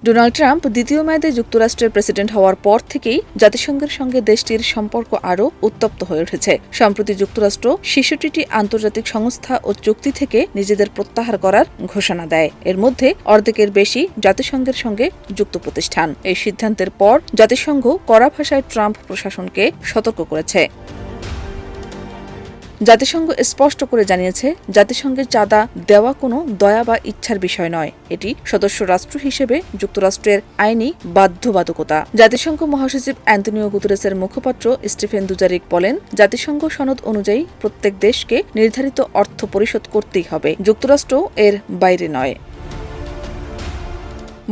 Donald Trump দ্বিতীয় মেয়াদে যুক্তরাষ্ট্রের প্রেসিডেন্ট হওয়ার পর থেকেই জাতিসংঘের সঙ্গে দেশটির সম্পর্ক আরও উত্তপ্ত হয়ে উঠেছে। সম্প্রতি যুক্তরাষ্ট্র ৬৬টি আন্তর্জাতিক সংস্থা ও চুক্তি থেকে নিজেদের প্রত্যাহার করার ঘোষণা দেয়। এর মধ্যে অর্ধেকের বেশি জাতিসংঘের সঙ্গে যুক্ত প্রতিষ্ঠান। এই সিদ্ধান্তের পর জাতিসংঘ কড়া ভাষায় ট্রাম্প প্রশাসনকে সতর্ক করেছে। জাতিসংঘ স্পষ্ট করে জানিয়েছে, জাতিসংঘের চাঁদা দেওয়া কোনো দয়া বা ইচ্ছার বিষয় নয়। এটি সদস্য রাষ্ট্র হিসেবে যুক্তরাষ্ট্রের আইনি বাধ্যবাধকতা। জাতিসংঘ মহাসচিব অ্যান্তোনিও গুতেরেসের মুখপাত্র স্টিফেন দুজারিক বলেন, জাতিসংঘ সনদ অনুযায়ী প্রত্যেক দেশকে নির্ধারিত অর্থ পরিশোধ করতেই হবে। যুক্তরাষ্ট্র এর বাইরে নয়।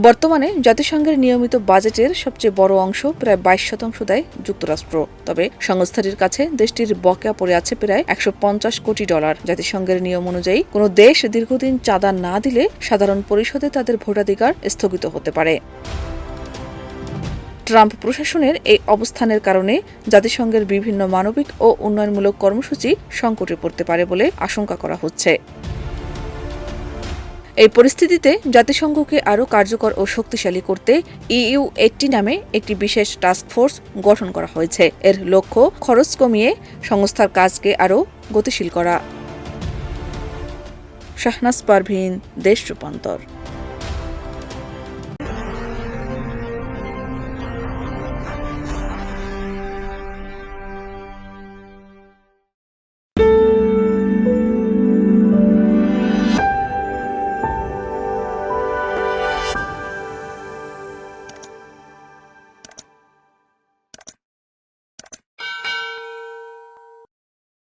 বর্তমানে জাতিসংঘের নিয়মিত বাজেটের সবচেয়ে বড় অংশ প্রায় ২২% দেয় যুক্তরাষ্ট্র। তবে সংস্থাটির কাছে দেশটির বকেয়া পড়ে আছে প্রায় $১৫০ কোটি। জাতিসংঘের নিয়ম অনুযায়ী কোনো দেশ দীর্ঘদিন চাঁদা না দিলে সাধারণ পরিষদে তাদের ভোটাধিকার স্থগিত হতে পারে। ট্রাম্প প্রশাসনের এই অবস্থানের কারণে জাতিসংঘের বিভিন্ন মানবিক ও উন্নয়নমূলক কর্মসূচি সংকটে পড়তে পারে বলে আশঙ্কা করা হচ্ছে। এই পরিস্থিতিতে জাতিসংঘকে আরও কার্যকর ও শক্তিশালী করতে EU80 নামে একটি বিশেষ টাস্কফোর্স গঠন করা হয়েছে। এর লক্ষ্য খরচ কমিয়ে সংস্থার কাজকে আরও গতিশীল করা। শাহনাজ পারভীন, দেশ রূপান্তর।